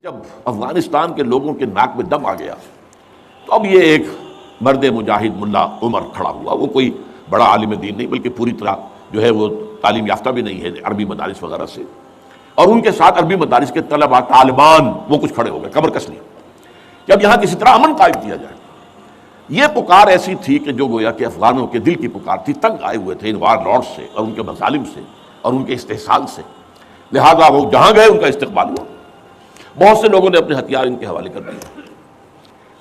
جب افغانستان کے لوگوں کے ناک میں دم آ گیا تو اب یہ ایک مرد مجاہد ملا عمر کھڑا ہوا. وہ کوئی بڑا عالم دین نہیں بلکہ پوری طرح جو ہے وہ تعلیم یافتہ بھی نہیں ہے عربی مدارس وغیرہ سے, اور ان کے ساتھ عربی مدارس کے طلباء طالبان وہ کچھ کھڑے ہو گئے کمر کس لیے کہ اب یہاں کسی طرح امن قائم کیا جائے. یہ پکار ایسی تھی کہ جو گویا کہ افغانوں کے دل کی پکار تھی, تنگ آئے ہوئے تھے ان وار لارڈ سے اور ان کے مظالم سے اور ان کے استحصال سے, لہذا وہ جہاں گئے ان کا استقبال ہوا. بہت سے لوگوں نے اپنے ہتھیار ان کے حوالے کر دیے.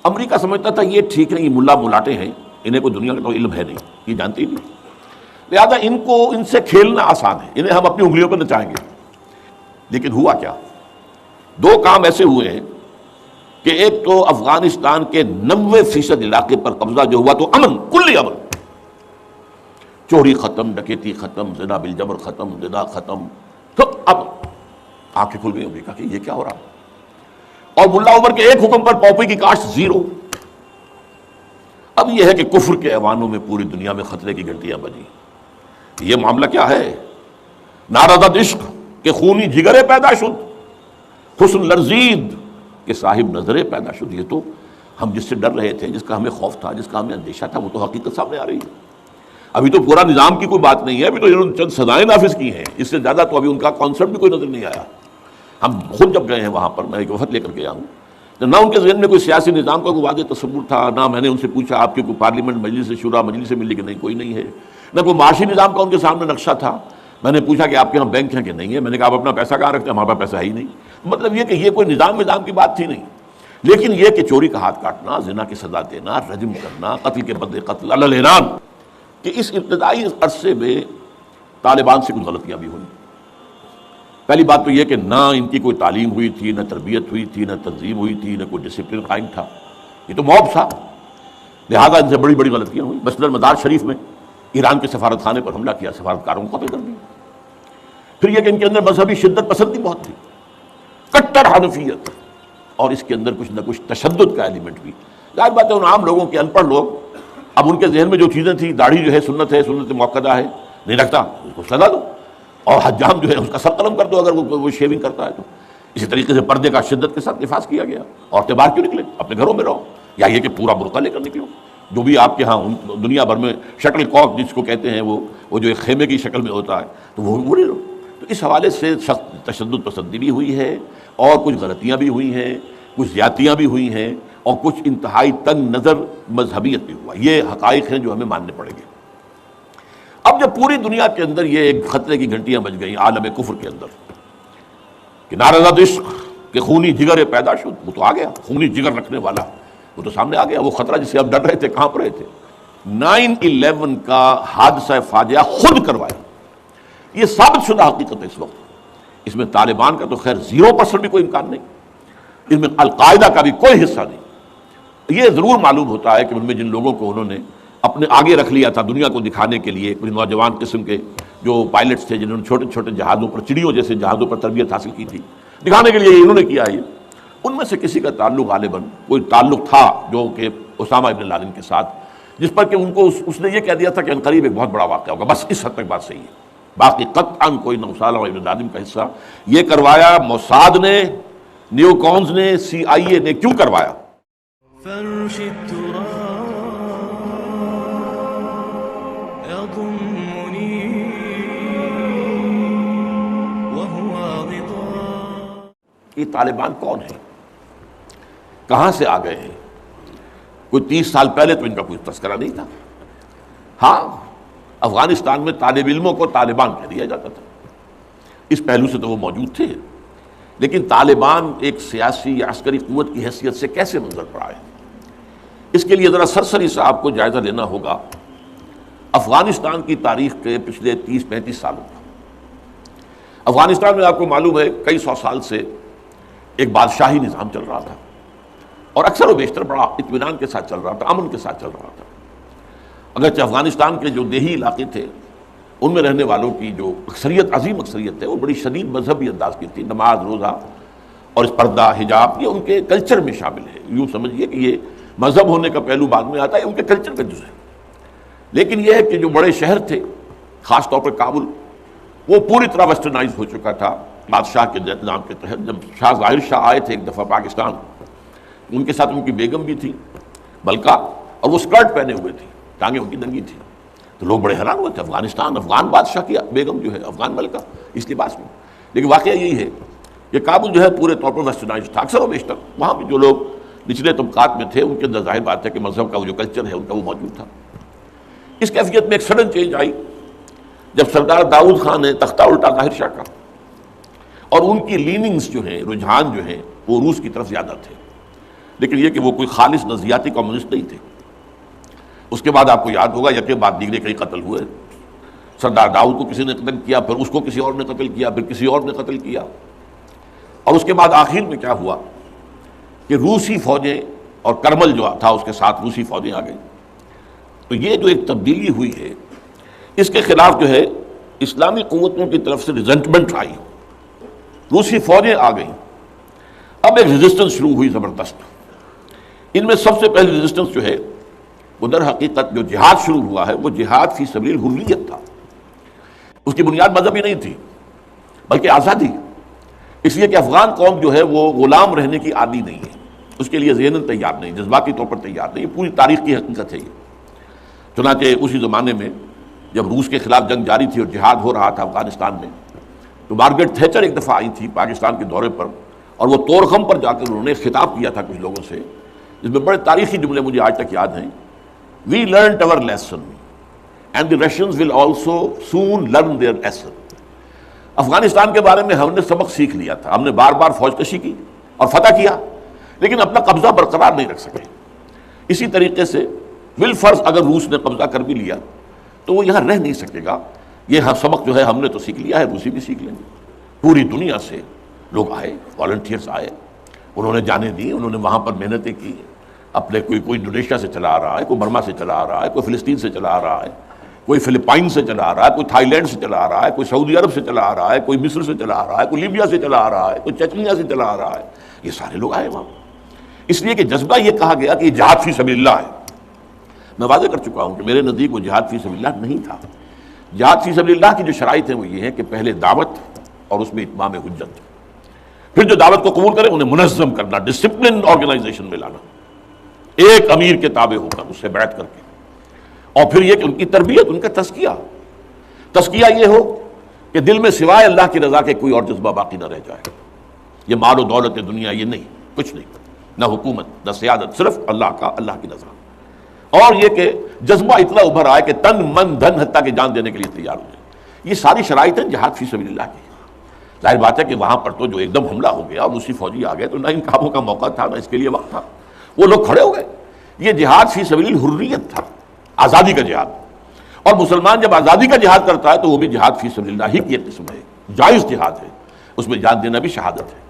امریکہ سمجھتا تھا یہ ٹھیک ہے, یہ ملا ملاٹے ہیں, انہیں کوئی دنیا کا تو علم ہے نہیں, یہ جانتے ہی نہیں, لہذا ان سے کھیلنا آسان ہے, انہیں ہم اپنی انگلیوں پہ نچائیں گے. لیکن ہوا کیا, دو کام ایسے ہوئے ہیں کہ ایک تو افغانستان کے 90% علاقے پر قبضہ جو ہوا تو امن, کلی امن, چوری ختم, ڈکیتی ختم, زنا بالجبر ختم, زنا ختم, تو اب آنکھیں کھل گئی امریکہ کی یہ کیا ہو رہا. اور ملا عمر کے ایک حکم پر پاپی کی کاشت زیرو. اب یہ ہے کہ کفر کے ایوانوں میں پوری دنیا میں خطرے کی گھنٹیاں بجی. یہ معاملہ کیا ہے, نارضت عشق کے خونی جگرے پیدا شد, حسن لرزید کے صاحب نظریں پیدا شد. یہ تو ہم جس سے ڈر رہے تھے, جس کا ہمیں خوف تھا, جس کا ہمیں اندیشہ تھا, وہ تو حقیقت سامنے آ رہی ہے. ابھی تو پورا نظام کی کوئی بات نہیں ہے, ابھی تو انہوں نے چند سزائیں نافذ کی ہیں, اس سے زیادہ تو ابھی ان کا کانسیپٹ بھی کوئی نظر نہیں آیا. ہم خود جب گئے ہیں وہاں پر, میں ایک وفد لے کر کے آیا ہوں, تو نہ ان کے ذہن میں کوئی سیاسی نظام کا کوئی واضح تصور تھا, نہ میں نے ان سے پوچھا آپ کی کوئی پارلیمنٹ مجلس شورا مجلس سے ملی کہ نہیں, کوئی نہیں ہے, نہ کوئی معاشی نظام کا ان کے سامنے نقشہ تھا. میں نے پوچھا کہ آپ کے یہاں بینک ہیں کہ نہیں ہے, میں نے کہا آپ اپنا پیسہ کہاں رکھتے ہیں, ہمارے پاس پیسہ ہے ہی نہیں. مطلب یہ کہ یہ کوئی نظام کی بات تھی نہیں. لیکن یہ کہ چوری کا ہاتھ کاٹنا, زنا کی سزا دینا, رجم کرنا, قتل کے بدلے قتل علی الاعلان, کہ اس ابتدائی عرصے میں طالبان سے کچھ غلطیاں بھی ہوئی. پہلی بات تو یہ کہ نہ ان کی کوئی تعلیم ہوئی تھی, نہ تربیت ہوئی تھی, نہ تنظیم ہوئی تھی, نہ کوئی ڈسپلن قائم تھا, یہ تو موب تھا. لہذا ان سے بڑی بڑی غلطیاں ہوئی. مثلاً مزار شریف میں ایران کے سفارت خانے پر حملہ کیا, سفارتکاروں کو قتل کر دیا. پھر یہ کہ ان کے اندر مذہبی شدت پسندی بہت تھی, کٹر حنفیت, اور اس کے اندر کچھ نہ کچھ تشدد کا ایلیمنٹ بھی. ظاہر بات ہے ان عام لوگوں کے, ان پڑھ لوگ, اب ان کے ذہن میں جو چیزیں تھیں, داڑھی جو ہے سنت موقدہ ہے, نہیں رکھتا اس کو سزا دو, اور حجام جو ہے اس کا سر قلم کر دو اگر وہ شیونگ کرتا ہے تو. اسی طریقے سے پردے کا شدت کے ساتھ نفاذ کیا گیا. عورتیں باہر کیوں نکلیں, اپنے گھروں میں رہو, یا یہ کہ پورا برقع لے کر نکلو, جو بھی آپ کے ہاں دنیا بھر میں شٹل کاک جس کو کہتے ہیں, وہ جو ایک خیمے کی شکل میں ہوتا ہے, تو وہ لے لو. تو اس حوالے سے سخت تشدد پسندی بھی ہوئی ہے, اور کچھ غلطیاں بھی ہوئی ہیں, کچھ زیادتیاں بھی ہوئی ہیں, اور کچھ انتہائی تنگ نظر مذہبیت بھی ہوا. یہ حقائق ہیں جو ہمیں ماننے پڑیں گے. اب جب پوری دنیا کے اندر یہ ایک خطرے کی گھنٹیاں بج گئیں عالم کفر کے اندر کہ نارضت عشق کہ خونی جگر پیدا شد, وہ تو آ گیا, خونی جگر رکھنے والا وہ تو سامنے آ گیا. وہ خطرہ جسے اب ڈر رہے تھے, کہاں پر رہے تھے. 9/11 کا حادثہ فاجعہ خود کروایا, یہ ثابت شدہ حقیقت ہے اس وقت. اس میں طالبان کا تو خیر 0% بھی کوئی امکان نہیں, اس میں القاعدہ کا بھی کوئی حصہ نہیں. یہ ضرور معلوم ہوتا ہے کہ ان میں جن لوگوں کو انہوں نے اپنے آگے رکھ لیا تھا دنیا کو دکھانے کے لیے, کچھ نوجوان قسم کے جو پائلٹس تھے جنہوں نے چھوٹے چھوٹے جہازوں پر, چڑیوں جیسے جہازوں پر تربیت حاصل کی تھی, دکھانے کے لیے انہوں نے کیا ہے. ان میں سے کسی کا تعلق غالباً کوئی تعلق تھا جو کہ اسامہ ابن لادن کے ساتھ, جس پر کہ ان کو اس نے یہ کہہ دیا تھا کہ عنقریب ایک بہت بڑا واقعہ ہوگا. بس اس حد تک بات صحیح ہے, باقی قطعاً کوئی نہ اسامہ ابن لادن کا حصہ. یہ کروایا موساد نے, نیو کونز نے, CIA نے. کیوں کروایا؟ یہ طالبان کون ہیں, کہاں سے آ گئے ہیں؟ کوئی 30 سال پہلے تو ان کا کوئی تذکرہ نہیں تھا. ہاں, افغانستان میں طالب علموں کو طالبان کہہ دیا جاتا تھا, اس پہلو سے تو وہ موجود تھے. لیکن طالبان ایک سیاسی یا عسکری قوت کی حیثیت سے کیسے منظر پر آئے, اس کے لیے ذرا سرسری سے آپ کو جائزہ لینا ہوگا افغانستان کی تاریخ کے پچھلے 30-35 سالوں کا. افغانستان میں آپ کو معلوم ہے کئی سو سال سے ایک بادشاہی نظام چل رہا تھا, اور اکثر و بیشتر بڑا اطمینان کے ساتھ چل رہا تھا, امن کے ساتھ چل رہا تھا. اگرچہ افغانستان کے جو دیہی علاقے تھے ان میں رہنے والوں کی جو اکثریت, عظیم اکثریت ہے, وہ بڑی شدید مذہبی انداز کی تھی. نماز, روزہ اور اس پردہ, حجاب, یہ ان کے کلچر میں شامل ہے. یوں سمجھیے کہ یہ مذہب ہونے کا پہلو بعد میں آتا ہے, ان کے کلچر کا جز ہے. لیکن یہ ہے کہ جو بڑے شہر تھے, خاص طور پر کابل, وہ پوری طرح ویسٹرنائز ہو چکا تھا, بادشاہ کے نظام کے تحت جب شاہ ظاہر شاہ آئے تھے ایک دفعہ پاکستان، ان کے ساتھ ان کی بیگم بھی تھی ملکہ، اور وہ اسکرٹ پہنے ہوئے تھی، ٹانگیں ان کی ننگی تھی، تو لوگ بڑے حیران ہوئے تھے، افغان بادشاہ کی بیگم جو ہے، افغان ملکہ اس لباس میں۔ لیکن واقعہ یہی ہے کہ کابل جو ہے پورے طور پر ویسٹرنائزڈ تھا، اکثر و بیشتر وہاں بھی جو لوگ نچلے طبقات میں تھے ان کے اندر ظاہر بات ہے کہ مذہب کا وہ جو کلچر ہے ان کا وہ موجود تھا۔ اس کیفیت میں ایک سڈن چینج آئی جب سردار داؤد خان نے تختہ الٹا ظاہر شاہ کا، اور ان کی لیننگز جو ہیں، رجحان جو ہیں وہ روس کی طرف زیادہ تھے، لیکن یہ کہ وہ کوئی خالص نظریاتی کمیونسٹ نہیں تھے۔ اس کے بعد آپ کو یاد ہوگا یکے بعد دیگرے کئی قتل ہوئے، سردار داؤد کو کسی نے قتل کیا، پھر اس کو کسی اور نے قتل کیا، پھر کسی اور نے قتل کیا، اور اس کے بعد آخر میں کیا ہوا کہ روسی فوجیں اور کرمل جو تھا اس کے ساتھ روسی فوجیں آ گئیں۔ تو یہ جو ایک تبدیلی ہوئی ہے اس کے خلاف جو ہے اسلامی قوتوں کی طرف سے ریزنٹمنٹ آئی، روسی فوجیں آ گئیں، اب ایک ریزسٹنس شروع ہوئی زبردست۔ ان میں سب سے پہلی ریزسٹنس جو ہے وہ در حقیقت جو جہاد شروع ہوا ہے وہ جہاد فی سبیل الحریت تھا۔ اس کی بنیاد مذہبی نہیں تھی بلکہ آزادی، اس لیے کہ افغان قوم جو ہے وہ غلام رہنے کی عادی نہیں ہے، اس کے لیے ذہناً تیار نہیں، جذباتی طور پر تیار نہیں، یہ پوری تاریخ کی حقیقت ہے۔ یہ چنانچہ اسی زمانے میں جب روس کے خلاف جنگ جاری تھی اور جہاد ہو رہا تھا افغانستان میں، تو مارگریٹ تھیچر ایک دفعہ آئی تھی پاکستان کے دورے پر، اور وہ طورخم پر جا کر انہوں نے خطاب کیا تھا کچھ لوگوں سے، جس میں بڑے تاریخی جملے مجھے آج تک یاد ہیں۔ We learnt our lesson and the Russians will also soon learn their lesson۔ Afghanistan کے بارے میں ہم نے سبق سیکھ لیا تھا، ہم نے بار بار فوج کشی کی اور فتح کیا، لیکن اپنا قبضہ برقرار نہیں رکھ سکے۔ اسی طریقے سے بالفرض اگر روس نے قبضہ کر بھی لیا تو وہ یہاں رہ نہیں سکے گا، یہ سبق جو ہے ہم نے تو سیکھ لیا ہے، روسی بھی سیکھ لیں گے۔ پوری دنیا سے لوگ آئے، والنٹیئرس آئے، انہوں نے جانیں دی، انہوں نے وہاں پر محنتیں کی، اپنے کوئی انڈونیشیا سے چلا آ رہا ہے، کوئی برما سے چلا آ رہا ہے، کوئی فلسطین سے چلا آ رہا ہے، کوئی فلپائن سے چلا آ رہا ہے، کوئی تھائی لینڈ سے چلا آ رہا ہے، کوئی سعودی عرب سے چلا آ رہا ہے، کوئی مصر سے چلا آ رہا ہے، کوئی لیبیا سے چلا آ رہا ہے، کوئی چچنیا سے چلا آ رہا ہے، یہ سارے لوگ آئے وہاں، اس لیے کہ جذبہ یہ کہا گیا کہ یہ جہاد فی سبیل اللہ ہے۔ میں واضح کر چکا ہوں کہ میرے نزدیک وہ جہاد فی سبیل اللہ نہیں تھا۔ جہاد فی سبیل اللہ کی جو شرائط ہیں وہ یہ ہے کہ پہلے دعوت اور اس میں اتمام حجت، پھر جو دعوت کو قبول کرے انہیں منظم کرنا، ڈسپلن آرگنائزیشن میں لانا، ایک امیر کے تابع ہو کر، اس سے بیعت کر کے، اور پھر یہ کہ ان کی تربیت، ان کا تزکیہ یہ ہو کہ دل میں سوائے اللہ کی رضا کے کوئی اور جذبہ باقی نہ رہ جائے۔ یہ مال و دولت دنیا یہ نہیں، کچھ نہیں، نہ حکومت نہ سیادت، صرف اللہ کی رضا، اور یہ کہ جذبہ اتنا ابھر آئے کہ تن من دھن حتیٰ کہ جان دینے کے لیے تیار ہو جائے۔ یہ ساری شرائط ہیں جہاد فی سبیل اللہ کی۔ ظاہر بات ہے کہ وہاں پر تو جو ایک دم حملہ ہو گیا اور روسی فوجی آ گئے تو نہ ان کاموں کا موقع تھا، نہ اس کے لیے وقت تھا، وہ لوگ کھڑے ہو گئے۔ یہ جہاد فی سبیل الحریت تھا، آزادی کا جہاد، اور مسلمان جب آزادی کا جہاد کرتا ہے تو وہ بھی جہاد فی سبیل اللہ ہی کی ایک قسم ہے، جائز جہاد ہے، اس میں جان دینا بھی شہادت ہے۔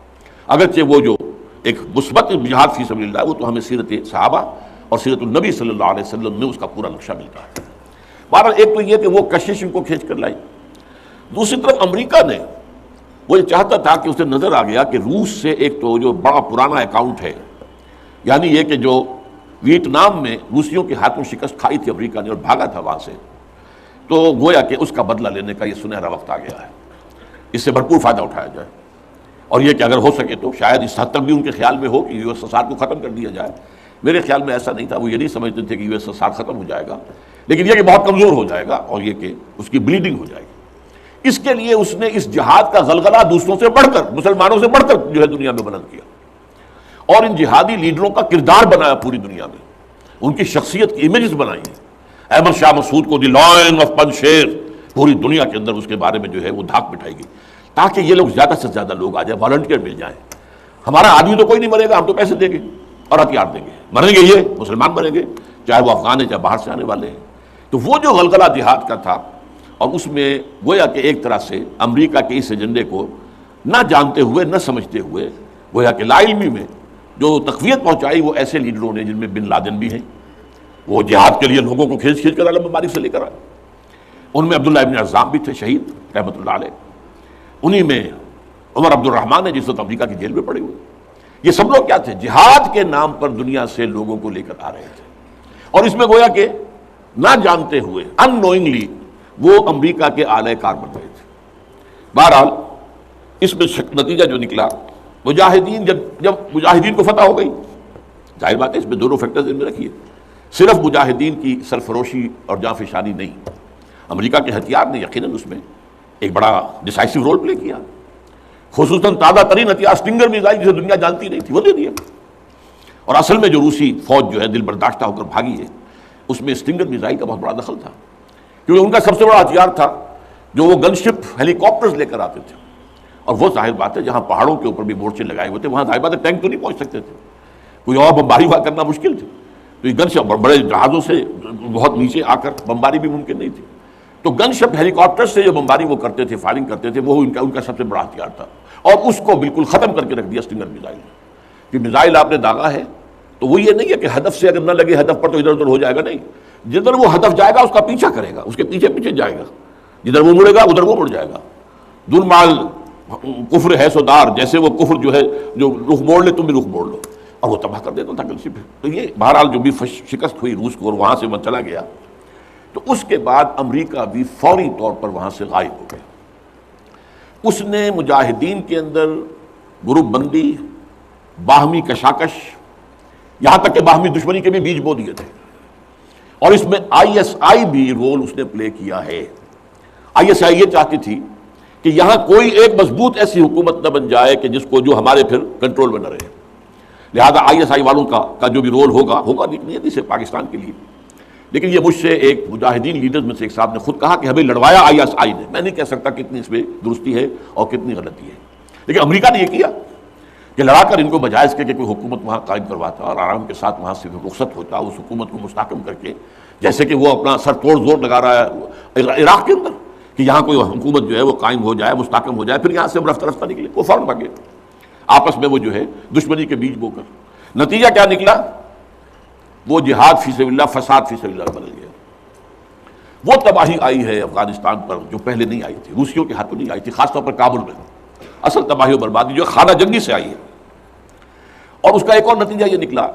اگرچہ وہ جو ایک مثبت جہاد فی سبیل اللہ وہ تو ہمیں سیرت صحابہ اور سیرت النبی صلی اللہ علیہ وسلم میں اس کا پورا نقشہ ملتا ہے۔ بہرحال ایک تو یہ کہ وہ کشش ان کو کھینچ کر لائی، دوسری طرف امریکہ نے وہ یہ چاہتا تھا کہ اسے نظر آ گیا کہ روس سے ایک تو جو بڑا پرانا اکاؤنٹ ہے، یعنی یہ کہ جو ویتنام میں روسیوں کے ہاتھوں شکست کھائی تھی امریکہ نے اور بھاگا تھا وہاں سے، تو گویا کہ اس کا بدلہ لینے کا یہ سنہرا وقت آ گیا ہے، اس سے بھرپور فائدہ اٹھایا جائے، اور یہ کہ اگر ہو سکے تو شاید اس حد تک بھی ان کے خیال میں ہو کہ یو ایس ایس آر کو ختم کر دیا جائے۔ میرے خیال میں ایسا نہیں تھا، وہ یہ نہیں سمجھتے تھے کہ یو ایس ایس آر ختم ہو جائے گا، لیکن یہ کہ بہت کمزور ہو جائے گا اور یہ کہ اس کی بلیڈنگ ہو جائے گی۔ اس کے لیے اس نے اس جہاد کا غلغلہ دوسروں سے بڑھ کر، مسلمانوں سے بڑھ کر جو ہے دنیا میں بلند کیا، اور ان جہادی لیڈروں کا کردار بنایا پوری دنیا میں، ان کی شخصیت کی امیجز بنائی ہیں۔ احمد شاہ مسعود کو دی لائن آف پنجشیر، پوری دنیا کے اندر اس کے بارے میں جو ہے وہ دھاک بٹھائی گئی، تاکہ یہ لوگ زیادہ سے زیادہ لوگ آ جائیں، والنٹیئر مل جائیں۔ ہمارا آدمی تو کوئی نہیں مرے گا، ہم تو پیسے دیں گے اور ہتھیار دیں گے، مریں گے یہ مسلمان مریں گے، چاہے وہ افغان ہیں چاہے باہر سے آنے والے ہیں۔ تو وہ جو غلغلہ جہاد کا تھا، اور اس میں گویا کہ ایک طرح سے امریکہ کے اس ایجنڈے کو نہ جانتے ہوئے نہ سمجھتے ہوئے گویا کہ لا علمی میں جو تقویت پہنچائی وہ ایسے لیڈروں نے، جن میں بن لادن بھی ہیں، وہ جہاد کے لیے لوگوں کو کھینچ کھینچ کر عالم مبارک سے لے کر آئے۔ ان میں عبداللہ ابن عزام بھی تھے شہید رحمۃ اللہ علیہ، انہی میں عمر عبد الرحمن ہے جس وقت امریکہ کی جیل میں پڑے ہوئے۔ یہ سب لوگ کیا تھے؟ جہاد کے نام پر دنیا سے لوگوں کو لے کر آ رہے تھے، اور اس میں گویا کہ نہ جانتے ہوئے ان نوئنگلی وہ امریکہ کے اعلی کار بن گئے تھے۔ بہرحال اس میں نتیجہ جو نکلا، مجاہدین جب مجاہدین کو فتح ہو گئی، ظاہر بات ہے اس میں دونوں فیکٹرز ان میں رکھیے، صرف مجاہدین کی سرفروشی اور جاں فشانی نہیں، امریکہ کے ہتھیار نے یقیناً اس میں ایک بڑا ڈیسائسو رول پلے کیا، خصوصاً تازہ ترین ہتھیار اسٹنگر میزائل جسے دنیا جانتی نہیں تھی وہ دے دیا، اور اصل میں جو روسی فوج جو ہے دل برداشتہ ہو کر بھاگی ہے، اس میں اسٹنگر میزائل کا بہت بڑا دخل تھا، کیونکہ ان کا سب سے بڑا ہتھیار تھا جو وہ گن شپ ہیلی کاپٹرز لے کر آتے تھے، اور وہ ظاہر بات ہے جہاں پہاڑوں کے اوپر بھی مورچے لگائے ہوئے تھے وہاں ظاہر بات ہے ٹینک تو نہیں پہنچ سکتے تھے، کوئی اور بمباری وہاں کرنا مشکل تھی، تو یہ گن شپ بڑے جہازوں سے بہت نیچے آ کر بمباری بھی ممکن نہیں تھی، تو گن شپ ہیلی کاپٹر سے جو بمباری وہ کرتے تھے، فائرنگ کرتے تھے، وہ ان کا سب سے بڑا ہتھیار تھا، اور اس کو بالکل ختم کر کے رکھ دیا اسٹنگر میزائل، کہ میزائل آپ نے داغا ہے تو وہ یہ نہیں ہے کہ ہدف سے اگر نہ لگے ہدف پر تو ادھر ادھر ہو جائے گا، نہیں، جدھر وہ ہدف جائے گا اس کا پیچھا کرے گا، اس کے پیچھے پیچھے جائے گا، جدھر وہ مڑے گا ادھر وہ مڑ جائے گا، دور مال کفر ہے سودار، جیسے وہ کفر جو ہے جو رخ موڑ لے تم بھی رخ موڑ لو، اور وہ تباہ کر دیتا تھا کلسی پہ۔ تو یہ بہرحال جو بھی شکست ہوئی روس کو اور وہاں سے وہ چلا گیا، تو اس کے بعد امریکہ بھی فوری طور پر وہاں سے غائب ہو گیا، اس نے مجاہدین کے اندر گروپ بندی، باہمی کشاکش، یہاں تک کہ باہمی دشمنی کے بھی بیج بو دیے تھے، اور اس میں آئی ایس آئی بھی رول اس نے پلے کیا ہے۔ آئی ایس آئی یہ چاہتی تھی کہ یہاں کوئی ایک مضبوط ایسی حکومت نہ بن جائے کہ جس کو جو ہمارے پھر کنٹرول میں نہ رہے، لہذا آئی ایس آئی والوں کا جو بھی رول ہوگا نہیں سے پاکستان کے لیے، لیکن یہ مجھ سے ایک مجاہدین لیڈرز میں سے ایک صاحب نے خود کہا کہ ہمیں لڑوایا آئی ایس آئی نے، میں نہیں کہہ سکتا کتنی اس میں درستی ہے اور کتنی غلطی ہے، لیکن امریکہ نے یہ کیا کہ لڑا کر ان کو بجائے اس کے کہ کوئی حکومت وہاں قائم کرواتا اور آرام کے ساتھ وہاں سے رخصت ہوتا، اس حکومت کو مستحکم کر کے، جیسے کہ وہ اپنا سر توڑ زور لگا رہا ہے عراق کے اندر کہ یہاں کوئی حکومت جو ہے وہ قائم ہو جائے، مستحکم ہو جائے، پھر یہاں سے ہم رفتہ رفتہ نکلے، وہ فوراً بھاگے آپس میں وہ جو ہے دشمنی کے بیج بو کر۔ نتیجہ کیا نکلا؟ وہ جہاد فی سبیل اللہ، فساد فی سبیل اللہ بدل گیا، وہ تباہی آئی ہے افغانستان پر جو پہلے نہیں آئی تھی، روسیوں کے ہاتھوں نہیں آئی تھی، خاص طور پر کابل میں اصل تباہی و بربادی جو خانہ جنگی سے آئی ہے، اور اس کا ایک اور نتیجہ یہ نکلا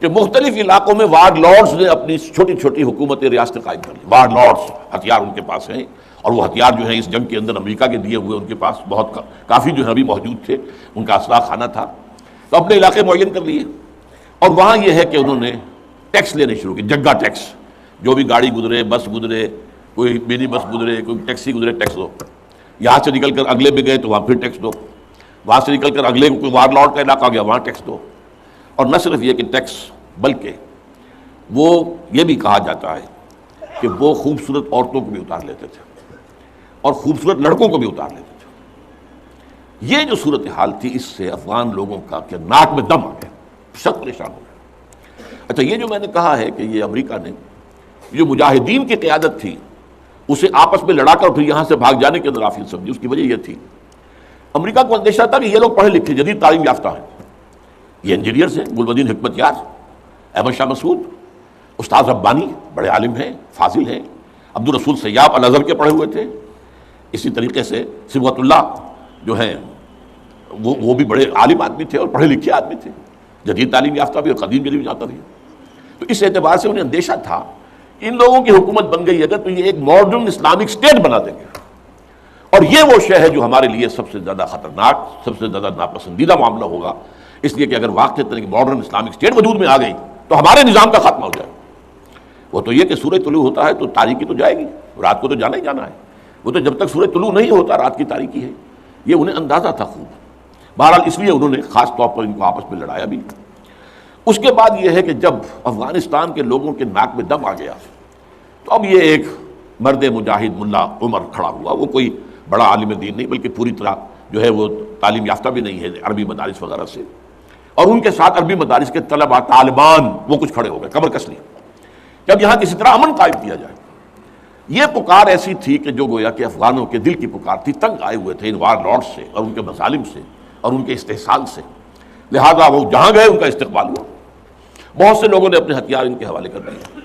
کہ مختلف علاقوں میں وارڈ لارڈز نے اپنی چھوٹی چھوٹی حکومتیں ریاستیں قائم کر لی، وارڈ لارڈز ہتھیار ان کے پاس ہیں، اور وہ ہتھیار جو ہیں اس جنگ کے اندر امریکہ کے دیے ہوئے ان کے پاس بہت کافی جو ہے ابھی موجود تھے، ان کا اسلحہ خانہ تھا، تو اپنے علاقے معین کر لیے، اور وہاں یہ ہے کہ انہوں نے ٹیکس لینے شروع کیے، جگہ ٹیکس، جو بھی گاڑی گزرے، بس گزرے، کوئی منی بس گزرے، کوئی ٹیکسی گزرے، ٹیکس دو، یہاں سے نکل کر اگلے میں گئے تو وہاں پھر ٹیکس دو، وہاں سے نکل کر اگلے کوئی وارڈ لارڈ کا علاقہ گیا وہاں ٹیکس دو، اور نہ صرف یہ کہ ٹیکس بلکہ وہ یہ بھی کہا جاتا ہے کہ وہ خوبصورت عورتوں کو بھی اتار لیتے تھے اور خوبصورت لڑکوں کو بھی اتار لیتے تھے۔ یہ جو صورتحال تھی اس سے افغان لوگوں کا کہ ناک میں دم آ گیا، سب پریشان ہو گئے۔ اچھا، یہ جو میں نے کہا ہے کہ یہ امریکہ نے جو مجاہدین کی قیادت تھی اسے آپس میں لڑا کر پھر یہاں سے بھاگ جانے کے اندر آفیل سمجھی، اس کی وجہ یہ تھی امریکہ کو اندیشہ تھا کہ یہ لوگ پڑھے لکھے جدید تعلیم یافتہ ہیں، یہ انجینئرز ہیں، گل بدین حکمت یار، احمد شاہ مسعود، استاذ ربانی بڑے عالم ہیں، فاضل ہیں، عبد الرسول سیاب الازہر کے پڑھے ہوئے تھے، اسی طریقے سے صبغت اللہ جو ہیں وہ بھی بڑے عالم آدمی تھے اور پڑھے لکھے آدمی تھے، جدید تعلیم یافتہ بھی اور قدیم جدید جاتا رہے، تو اس اعتبار سے انہیں اندیشہ تھا ان لوگوں کی حکومت بن گئی اگر تو یہ ایک ماڈرن اسلامک اسٹیٹ بنا دیں گے، اور یہ وہ شے ہے جو ہمارے لیے سب سے زیادہ خطرناک، سب سے زیادہ ناپسندیدہ معاملہ ہوگا، اس لیے کہ اگر واقعی طرح کی ماڈرن اسلامک اسٹیٹ وجود میں آ گئی تو ہمارے نظام کا خاتمہ ہو جائے۔ وہ تو یہ کہ سورج طلوع ہوتا ہے تو تاریکی تو جائے گی، رات کو تو جانا ہی جانا ہے، وہ تو جب تک سورج طلوع نہیں ہوتا رات کی تاریکی ہے، یہ انہیں اندازہ تھا خوب، بہرحال اس لیے انہوں نے خاص طور پر ان کو آپس میں لڑایا بھی۔ اس کے بعد یہ ہے کہ جب افغانستان کے لوگوں کے ناک میں دم آ گیا تو اب یہ ایک مرد مجاہد ملا عمر کھڑا ہوا، وہ کوئی بڑا عالم دین نہیں بلکہ پوری طرح جو ہے وہ تعلیم یافتہ بھی نہیں ہے عربی مدارس وغیرہ سے، اور ان کے ساتھ عربی مدارس کے طلباء طالبان وہ کچھ کھڑے ہو گئے کمر کس لیے کہ اب یہاں کسی طرح امن قائم کیا جائے۔ یہ پکار ایسی تھی کہ جو گویا کہ افغانوں کے دل کی پکار تھی، تنگ آئے ہوئے تھے ان وار لارڈ سے اور ان کے مظالم سے اور ان کے استحصال سے، لہذا وہ جہاں گئے ان کا استقبال ہوا، بہت سے لوگوں نے اپنے ہتھیار ان کے حوالے کر دیے،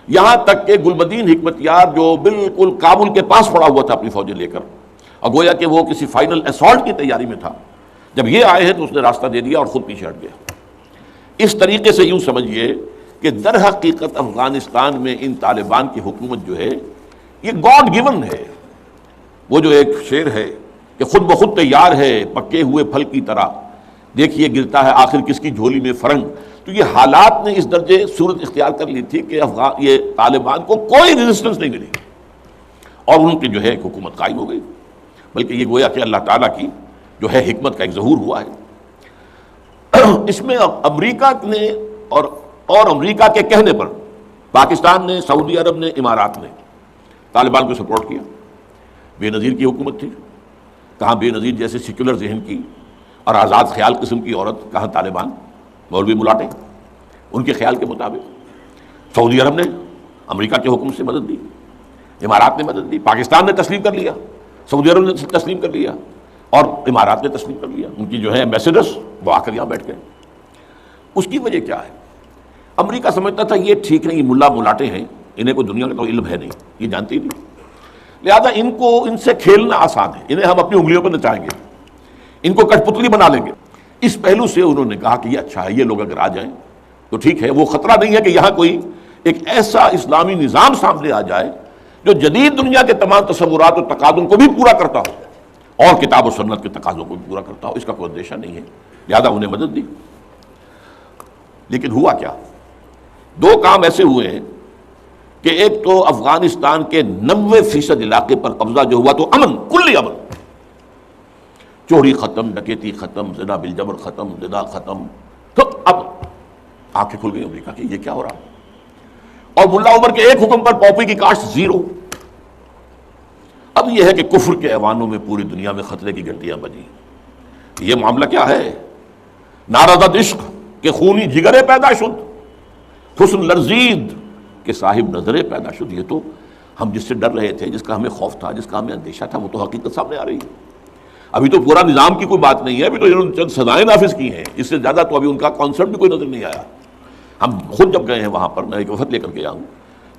یہاں تک کہ گلبدین حکمت یار جو بالکل کابل کے پاس پڑا ہوا تھا اپنی فوجیں لے کر اور گویا کہ وہ کسی فائنل اسالٹ کی تیاری میں تھا، جب یہ آئے ہیں تو اس نے راستہ دے دیا اور خود پیچھے ہٹ گیا۔ اس طریقے سے یوں سمجھیے کہ در حقیقت افغانستان میں ان طالبان کی حکومت جو ہے یہ گاڈ گیون ہے، وہ جو ایک شعر ہے کہ کہ خود بخود تیار ہے پکے ہوئے پھل کی طرح، دیکھیے گرتا ہے آخر کس کی جھولی میں فرنگ۔ تو یہ حالات نے اس درجے صورت اختیار کر لی تھی کہ یہ طالبان کو کوئی ریزسٹنس نہیں ملی اور ان کی جو ہے حکومت قائم ہو گئی۔ بلکہ یہ گویا کہ اللہ تعالیٰ کی جو ہے حکمت کا ایک ظہور ہوا ہے۔ اس میں امریکہ نے اور امریکہ کے کہنے پر پاکستان نے، سعودی عرب نے، امارات نے طالبان کو سپورٹ کیا۔ بے نظیر کی حکومت تھی، کہاں بے نظیر جیسے سیکولر ذہن کی اور آزاد خیال قسم کی عورت، کہاں طالبان مولوی ملاٹے ان کے خیال کے مطابق۔ سعودی عرب نے امریکہ کے حکم سے مدد دی، امارات نے مدد دی، پاکستان نے تسلیم کر لیا، سعودی عرب نے تسلیم کر لیا اور امارات نے تسلیم کر لیا۔ ان کی جو ہے ایمبیسڈرز وہ آ کر یہاں بیٹھ گئے۔ اس کی وجہ کیا ہے؟ امریکہ سمجھتا تھا یہ ٹھیک نہیں، یہ ملا ملاٹے ہیں، انہیں کوئی دنیا کا کوئی علم ہے نہیں، یہ جانتے ہی نہیں، لہذا ان سے کھیلنا آسان ہے، انہیں ہم اپنی انگلیوں پہ نچائیں گے، ان کو کٹ پتلی بنا لیں گے۔ اس پہلو سے انہوں نے کہا کہ یہ اچھا ہے، یہ لوگ اگر آ جائیں تو ٹھیک ہے، وہ خطرہ نہیں ہے کہ یہاں کوئی ایک ایسا اسلامی نظام سامنے آ جائے جو جدید دنیا کے تمام تصورات اور تقاضوں کو بھی پورا کرتا ہو اور کتاب و سنت کے تقاضوں کو بھی پورا کرتا ہو، اس کا کوئی اندیشہ نہیں ہے، لہذا انہیں مدد دی۔ لیکن ہوا کیا؟ دو کام ایسے ہوئے ہیں کہ ایک تو افغانستان کے 90% علاقے پر قبضہ جو ہوا تو امن، کلی امن، چوری ختم، ڈکیتی ختم، زنا بالجبر ختم، زنا ختم، تو اب آنکھیں کھل گئی امریکہ کی، یہ کیا ہو رہا؟ اور ملا عمر کے ایک حکم پر پاپی کی کاشت زیرو۔ اب یہ ہے کہ کفر کے ایوانوں میں پوری دنیا میں خطرے کی گھنٹیاں بجیں۔ یہ معاملہ کیا ہے؟ نارضت عشق کہ خونی جگرے پیدا شد، حسن لرزید کہ صاحب نظریں پیدا شد۔ یہ تو ہم جس سے ڈر رہے تھے، جس کا ہمیں خوف تھا، جس کا ہمیں اندیشہ تھا، وہ تو حقیقت سامنے آ رہی ہے۔ ابھی تو پورا نظام کی کوئی بات نہیں ہے، ابھی تو انہوں نے چند سزائیں نافذ کی ہیں، اس سے زیادہ تو ابھی ان کا کانسیپٹ بھی کوئی نظر نہیں آیا۔ ہم خود جب گئے ہیں وہاں پر، میں ایک وفد لے کر گیا ہوں،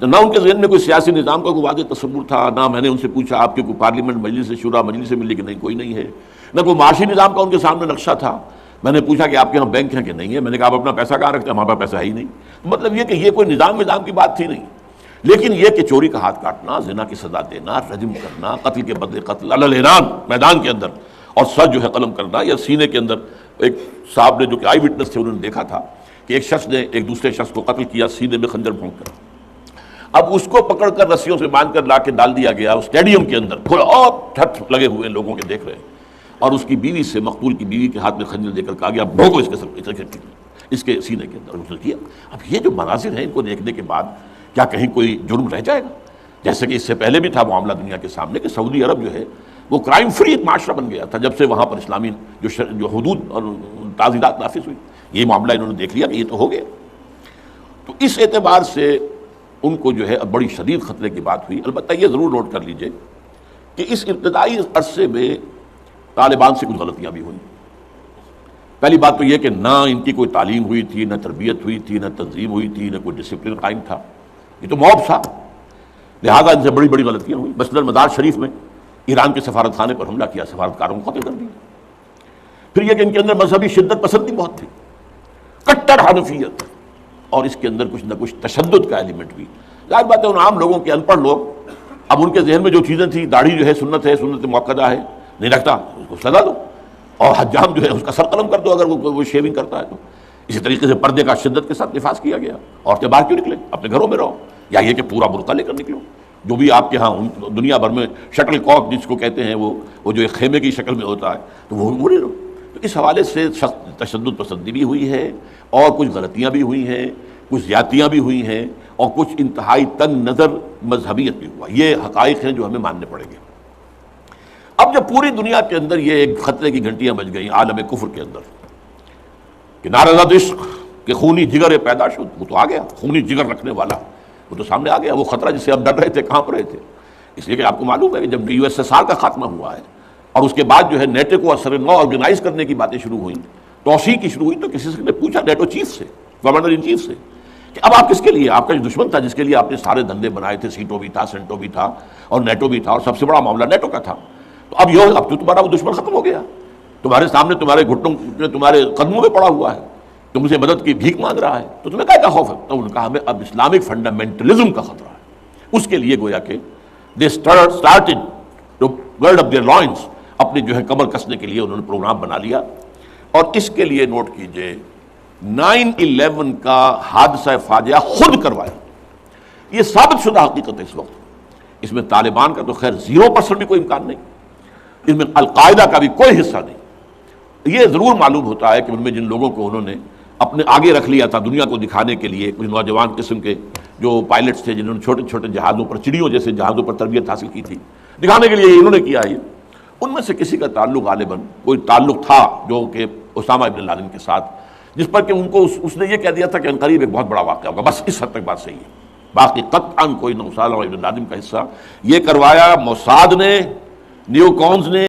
تو نہ ان کے ذہن میں کوئی سیاسی نظام کا کوئی واضح تصور تھا، نہ میں نے ان سے پوچھا آپ کی کوئی پارلیمنٹ مجلس سے شورا مجلس سے ملی کہ نہیں کوئی نہیں ہے، نہ کوئی معاشی نظام کا ان کے سامنے نقشہ تھا۔ میں نے پوچھا کہ آپ کے یہاں بینک ہیں کہ نہیں ہے، میں نے کہا آپ اپنا پیسہ کہاں رکھتے ہیں؟ ہمارے پاس پیسہ ہے ہی نہیں۔ مطلب یہ کہ یہ کوئی نظام کی بات تھی نہیں، لیکن یہ کہ چوری کا ہاتھ کاٹنا، زنا کی سزا دینا، رجم کرنا، قتل کے بدلے قتل علی الاعلان میدان کے اندر، اور سر جو ہے قلم کرنا یا سینے کے اندر۔ ایک صاحب نے جو کہ آئی وٹنس تھے، انہوں نے دیکھا تھا کہ ایک شخص نے ایک دوسرے شخص کو قتل کیا سینے میں خنجر بھونک کر، اب اس کو پکڑ کر رسیوں سے باندھ کر لا کے ڈال دیا گیا اسٹیڈیم کے اندر، کھلا اور چھت لگے ہوئے لوگوں کے دیکھ رہے ہیں، اور اس کی بیوی سے، مقتول کی بیوی کے ہاتھ میں خنجر دے کر کہا گیا بھونکو اس کے سینے کے اندر، اس نے کیا۔ اب یہ جو مناظر ہیں، ان کو دیکھنے کے بعد کیا کہیں کوئی جرم رہ جائے گا؟ جیسے کہ اس سے پہلے بھی تھا معاملہ دنیا کے سامنے کہ سعودی عرب جو ہے وہ کرائم فری ایک معاشرہ بن گیا تھا جب سے وہاں پر اسلامی جو حدود اور تعزیرات نافذ ہوئی۔ یہ معاملہ انہوں نے دیکھ لیا کہ یہ تو ہو گیا، تو اس اعتبار سے ان کو جو ہے اب بڑی شدید خطرے کی بات ہوئی۔ البتہ یہ ضرور نوٹ کر لیجئے کہ اس ابتدائی عرصے میں طالبان سے کچھ غلطیاں بھی ہوئیں۔ پہلی بات تو یہ کہ نہ ان کی کوئی تعلیم ہوئی تھی، نہ تربیت ہوئی تھی، نہ تنظیم ہوئی تھی، نہ کوئی ڈسپلن قائم تھا، یہ تو موب تھا، لہذا ان سے بڑی بڑی غلطیاں ہوئیں۔ مثلاً مدار شریف میں ایران کے سفارت خانے پر حملہ کیا، سفارتکاروں کو قتل کر دیا۔ پھر یہ کہ ان کے اندر مذہبی شدت پسندی بہت تھی، کٹر حنفیت، اور اس کے اندر کچھ نہ کچھ تشدد کا ایلیمنٹ بھی۔ ظاہر بات ہے ان عام لوگوں کے ان پڑھ لوگ، اب ان کے ذہن میں جو چیزیں تھیں، داڑھی جو ہے سنت موقدہ ہے، نہیں رکھتا اس کو سزا دو، اور حجام جو ہے اس کا سر قلم کر دو اگر وہ شیونگ کرتا ہے تو۔ اسی طریقے سے پردے کا شدت کے ساتھ نفاذ کیا گیا، عورتیں باہر کیوں نکلیں، اپنے گھروں میں رہو، یا یہ کہ پورا برقع لے کر نکلو، جو بھی آپ کے ہاں دنیا بھر میں شٹل کاک جس کو کہتے ہیں وہ جو ایک خیمے کی شکل میں ہوتا ہے، تو وہ لے لو۔ تو اس حوالے سے سخت تشدد پسندی بھی ہوئی ہے، اور کچھ غلطیاں بھی ہوئی ہیں، کچھ زیادتیاں بھی ہوئی ہیں، اور کچھ انتہائی تنگ نظر مذہبیت بھی ہوا۔ یہ حقائق ہیں جو ہمیں ماننے پڑیں گے۔ اب جب پوری دنیا کے اندر یہ ایک خطرے کی گھنٹیاں بج گئیں عالم کفر کے اندر کہ نارضت عشق کہ خونی جگر پیدا شد، وہ تو آ گیا، خونی جگر رکھنے والا وہ تو سامنے آ گیا، وہ خطرہ جسے اب ڈر رہے تھے کہاں پر رہے تھے۔ اس لیے کہ آپ کو معلوم ہے کہ جب USSR کا خاتمہ ہوا ہے اور اس کے بعد جو ہے نیٹو کو اثر نو آرگنائز کرنے کی باتیں شروع ہوئیں، توسیع کی شروع ہوئی، تو کسی نے پوچھا نیٹو چیف سے، کمانڈر ان چیف سے، کہ اب آپ کس کے لیے، آپ کا جو دشمن تھا جس کے لیے آپ نے سارے دھندے بنائے تھے، سیٹو بھی تھا، سینٹو بھی تھا، اور نیٹو بھی تھا، اور سب سے بڑا معاملہ نیٹو کا تھا، تو اب تو تمہارا وہ دشمن ختم ہو گیا، تمہارے سامنے تمہارے گھٹنوں میں تمہارے قدموں میں پڑا ہوا ہے، تم سے مدد کی بھیک مانگ رہا ہے، تو تمہیں کیا خوف ہے؟ تو انہوں نے کہا ہمیں اب اسلامک فنڈامنٹلزم کا خطرہ ہے۔ اس کے لیے گویا کہ they started to gird up their loins اپنی جو ہے کمر کسنے کے لیے انہوں نے پروگرام بنا لیا. اور اس کے لیے نوٹ کیجئے 9/11 کا حادثہ فاجعہ خود کروایا. یہ ثابت شدہ حقیقت ہے اس وقت. اس میں طالبان کا تو خیر 0% بھی کوئی امکان نہیں, اس میں القاعدہ کا بھی کوئی حصہ نہیں. یہ ضرور معلوم ہوتا ہے کہ ان میں جن لوگوں کو انہوں نے اپنے آگے رکھ لیا تھا دنیا کو دکھانے کے لیے, کچھ نوجوان قسم کے جو پائلٹس تھے جنہوں نے چھوٹے چھوٹے جہازوں پر, چڑیوں جیسے جہازوں پر تربیت حاصل کی تھی, دکھانے کے لیے انہوں نے کیا ہے. ان میں سے کسی کا تعلق غالباً کوئی تعلق تھا جو کہ اسامہ ابن لادن کے ساتھ, جس پر کہ ان کو اس نے یہ کہہ دیا تھا کہ عنقریب ایک بہت بڑا واقعہ ہوگا. بس اس حد تک بات صحیح ہے. باقی قطعاً کوئی نہ اسامہ ابن لادن کا حصہ. یہ کروایا موساد نے, نیو کونز نے,